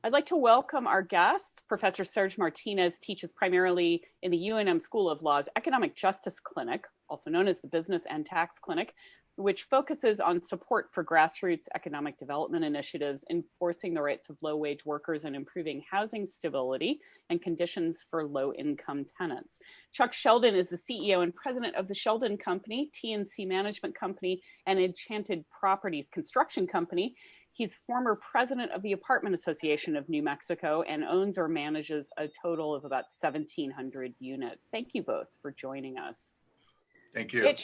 I'd like to welcome our guests. Professor Serge Martinez teaches primarily in the UNM School of Law's Economic Justice Clinic, also known as the Business and Tax Clinic, which focuses on support for grassroots economic development initiatives, enforcing the rights of low-wage workers and improving housing stability and conditions for low-income tenants. Chuck Sheldon is the CEO and president of the Sheldon Company, TNC Management Company, and Enchanted Properties Construction Company. He's former president of the Apartment Association of New Mexico and owns or manages a total of about 1,700 units. Thank you both for joining us. Thank you. It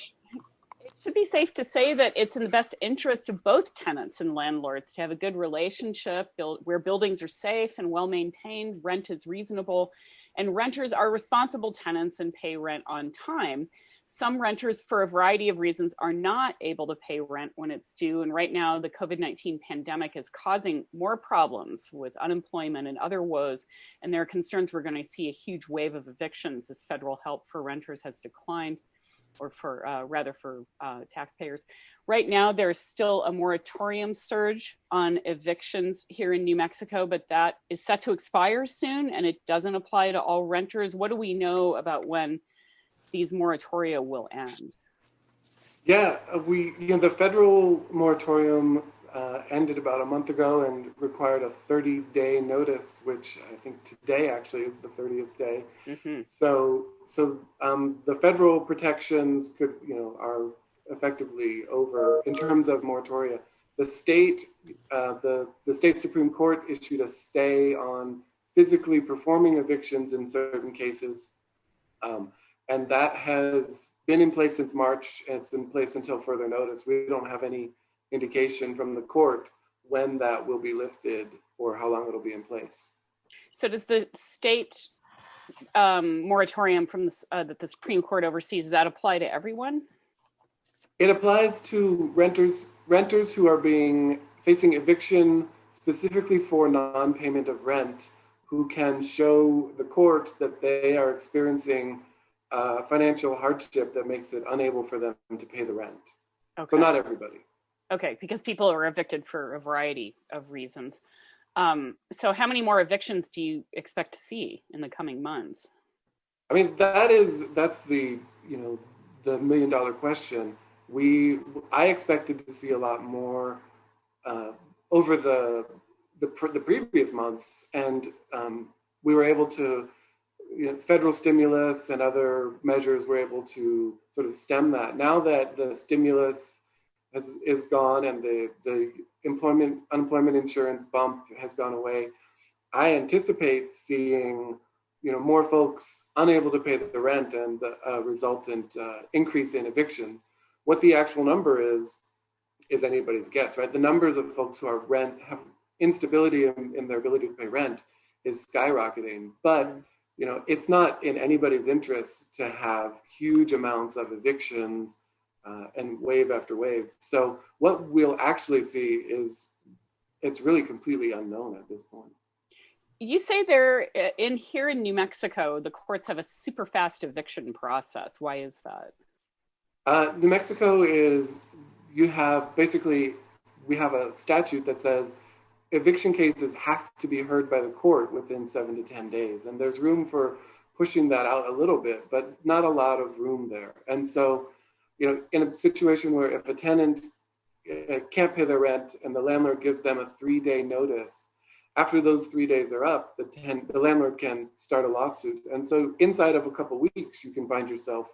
should be safe to say that it's in the best interest of both tenants and landlords to have a good relationship where buildings are safe and well maintained, rent is reasonable, and renters are responsible tenants and pay rent on time. Some renters, for a variety of reasons, are not able to pay rent when it's due. And right now, the COVID-19 pandemic is causing more problems with unemployment and other woes. And there are concerns we're going to see a huge wave of evictions as federal help for renters has declined, or for taxpayers. Right now, there's still a moratorium surge on evictions here in New Mexico, but that is set to expire soon, and it doesn't apply to all renters. What do we know about when these moratoria will end? Yeah, the federal moratorium ended about a month ago and required a 30-day notice, which I think today actually is the 30th day. Mm-hmm. So the federal protections are effectively over in terms of moratoria. The state Supreme Court issued a stay on physically performing evictions in certain cases. And that has been in place since March, and it's in place until further notice. We don't have any indication from the court when that will be lifted or how long it'll be in place. So does the state moratorium from that the Supreme Court oversees, does that apply to everyone? It applies to renters who are facing eviction specifically for non-payment of rent, who can show the court that they are experiencing financial hardship that makes it unable for them to pay the rent. Okay. So not everybody. Okay, because people are evicted for a variety of reasons. So how many more evictions do you expect to see in the coming months? I mean, that's the $1 million question. I expected to see a lot more over the previous months, and we were able to. Federal stimulus and other measures were able to sort of stem that. Now that the stimulus is gone and the unemployment insurance bump has gone away, I anticipate seeing more folks unable to pay the rent and the resultant increase in evictions. What the actual number is anybody's guess, right? The numbers of folks who have instability in their ability to pay rent is skyrocketing, but it's not in anybody's interest to have huge amounts of evictions and wave after wave. So what we'll actually see it's really completely unknown at this point. You say here in New Mexico, the courts have a super fast eviction process. Why is that? New Mexico we have a statute that says eviction cases have to be heard by the court within 7 to 10 days. And there's room for pushing that out a little bit, but not a lot of room there. And so, in a situation where if a tenant can't pay their rent and the landlord gives them a 3-day notice, after those 3 days are up, the landlord can start a lawsuit. And so inside of a couple of weeks, you can find yourself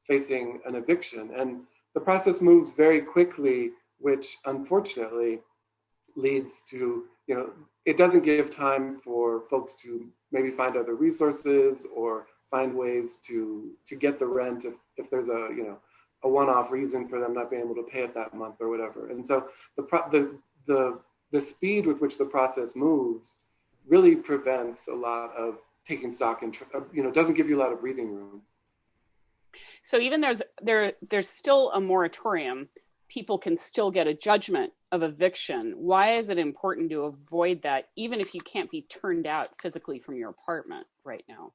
facing an eviction. And the process moves very quickly, which unfortunately leads to, it doesn't give time for folks to maybe find other resources or find ways to get the rent if there's a one-off reason for them not being able to pay it that month or whatever. And so the speed with which the process moves really prevents a lot of taking stock and doesn't give you a lot of breathing room. So even there's still a moratorium, people can still get a judgment of eviction. Why is it important to avoid that, even if you can't be turned out physically from your apartment right now?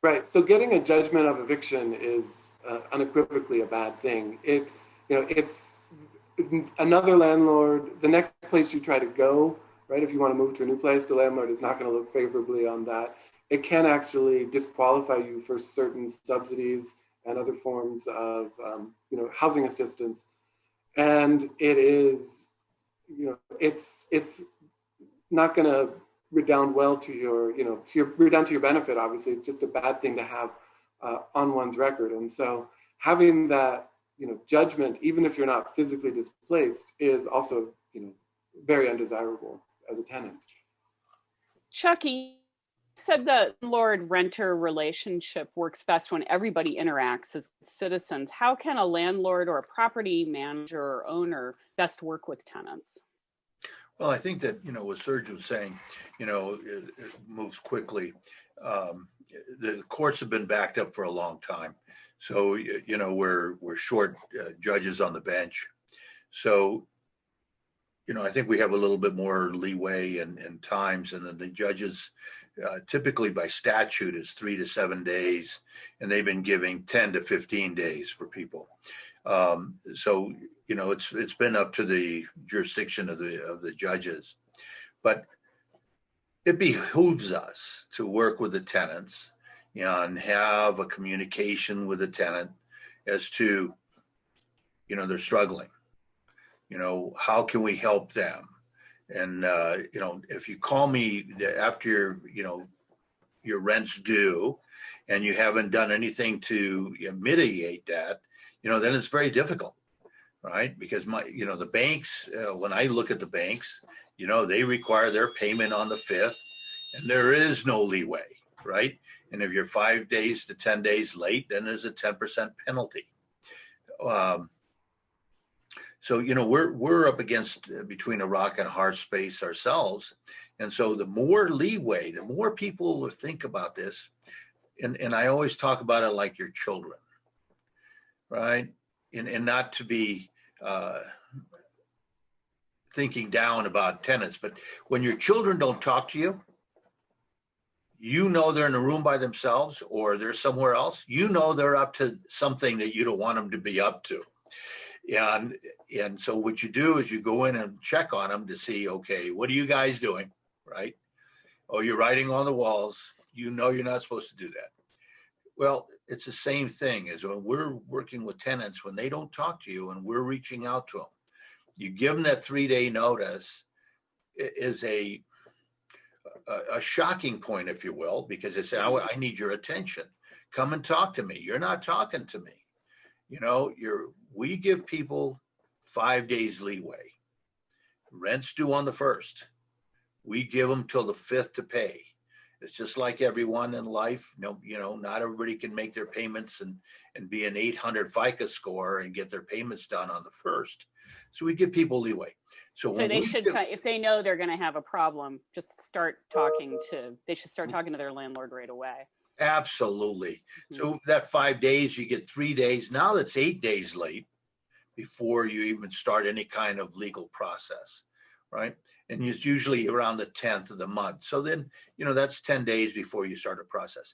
Right. So getting a judgment of eviction is unequivocally a bad thing. It's another landlord. The next place you try to go, right? If you want to move to a new place, the landlord is not going to look favorably on that. It can actually disqualify you for certain subsidies and other forms of, housing assistance. And it is, it's not going to redound well to your, redound to your benefit. Obviously, it's just a bad thing to have on one's record. And so having that, judgment, even if you're not physically displaced, is also, very undesirable as a tenant. Chucky said the landlord-renter relationship works best when everybody interacts as citizens. How can a landlord or a property manager or owner best work with tenants? Well, I think that, what Serge was saying, it moves quickly. The courts have been backed up for a long time. So, we're short judges on the bench. So, I think we have a little bit more leeway and times, and then the judges typically by statute is 3 to 7 days, and they've been giving 10 to 15 days for people. So, it's been up to the jurisdiction of the judges, but it behooves us to work with the tenants and have a communication with the tenant as to, they're struggling. How can we help them? And, if you call me after your rent's due and you haven't done anything to mitigate that, then it's very difficult, right? Because the banks, when I look at the banks, they require their payment on the 5th, and there is no leeway, right? And if you're 5 days to 10 days late, then there's a 10% penalty. So, we're up against between a rock and a hard space ourselves. And so the more leeway, the more people will think about this. And I always talk about it like your children, right? And not to be thinking down about tenants, but when your children don't talk to you, they're in a room by themselves or they're somewhere else, they're up to something that you don't want them to be up to. And so what you do is you go in and check on them to see, okay, what are you guys doing, right? Oh, you're writing on the walls. You're not supposed to do that. Well, it's the same thing as when we're working with tenants, when they don't talk to you and we're reaching out to them. You give them that 3-day notice is a shocking point, if you will, because it's, I need your attention. Come and talk to me. You're not talking to me. We give people 5 days leeway. Rent's due on the 1st. We give them till the 5th to pay. It's just like everyone in life. Not everybody can make their payments and be an 800 FICO score and get their payments done on the 1st. So we give people leeway. So they should, if they know they're going to have a problem, they should start talking to their landlord right away. Absolutely. So that 5 days, you get 3 days. Now that's 8 days late before you even start any kind of legal process, right? And it's usually around the 10th of the month. So then, that's 10 days before you start a process.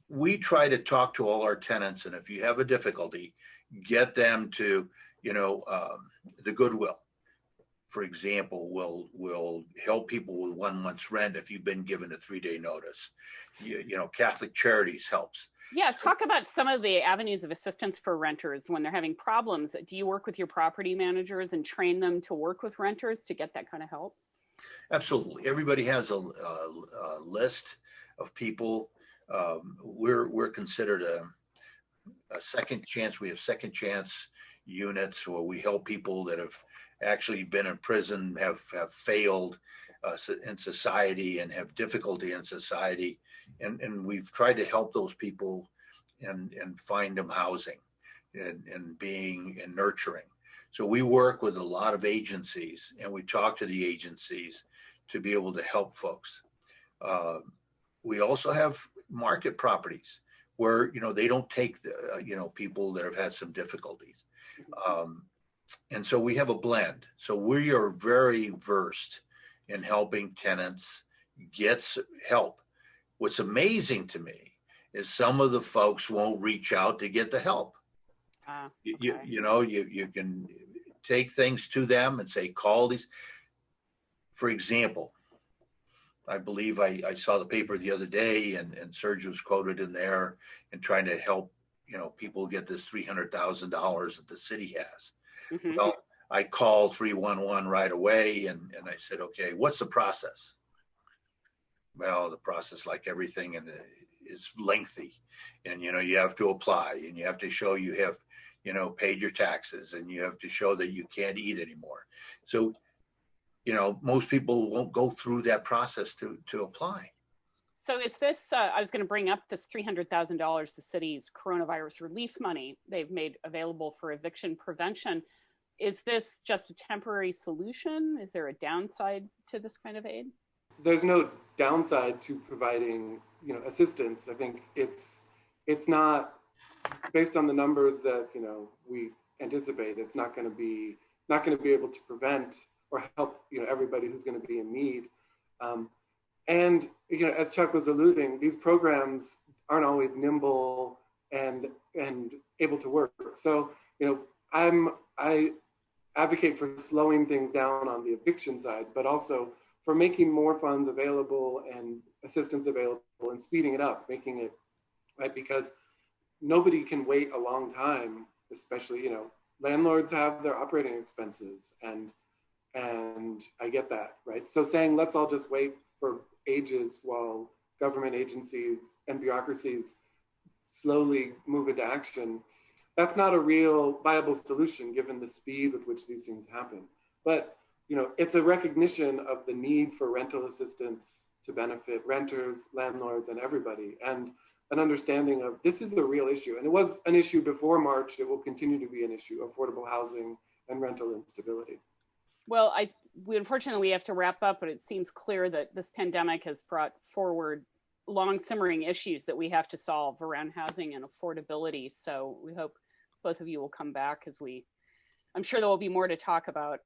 We try to talk to all our tenants, and if you have a difficulty, get them to, the Goodwill, for example, will help people with 1 month's rent if you've been given a 3-day notice. Catholic Charities helps. Yes, talk about some of the avenues of assistance for renters when they're having problems. Do you work with your property managers and train them to work with renters to get that kind of help? Absolutely. Everybody has a list of people. We're considered a second chance. We have second chance units where we help people that have actually been in prison, have failed in society and have difficulty in society. And we've tried to help those people and find them housing and being and nurturing. So we work with a lot of agencies and we talk to the agencies to be able to help folks. We also have market properties where, they don't take the, people that have had some difficulties. And so we have a blend. So we are very versed in helping tenants get help. What's amazing to me is some of the folks won't reach out to get the help. Okay. You can take things to them and say, call these. For example, I believe I saw the paper the other day, and Serge was quoted in there and trying to help, people get this $300,000 that the city has. Mhm. Well, I called 311 right away, and I said, okay, what's the process? Well, the process, like everything, is lengthy, and you have to apply, and you have to show you have, paid your taxes, and you have to show that you can't eat anymore. So, most people won't go through that process to apply. So is this, I was going to bring up this $300,000, the city's coronavirus relief money they've made available for eviction prevention. Is this just a temporary solution? Is there a downside to this kind of aid? There's no downside to providing, assistance. I think it's not, based on the numbers that we anticipate, it's not going to be able to prevent or help everybody who's going to be in need. And as Chuck was alluding, these programs aren't always nimble and able to work. So I advocate for slowing things down on the eviction side, but also for making more funds available and assistance available and speeding it up, making it right, because nobody can wait a long time, especially landlords have their operating expenses, and I get that, right? So saying let's all just wait for ages while government agencies and bureaucracies slowly move into action, that's not a real viable solution given the speed with which these things happen. But it's a recognition of the need for rental assistance to benefit renters, landlords, and everybody, and an understanding of this is a real issue. And it was an issue before March. It will continue to be an issue: affordable housing and rental instability. Well, we unfortunately have to wrap up, but it seems clear that this pandemic has brought forward long simmering issues that we have to solve around housing and affordability. So we hope both of you will come back, I'm sure there will be more to talk about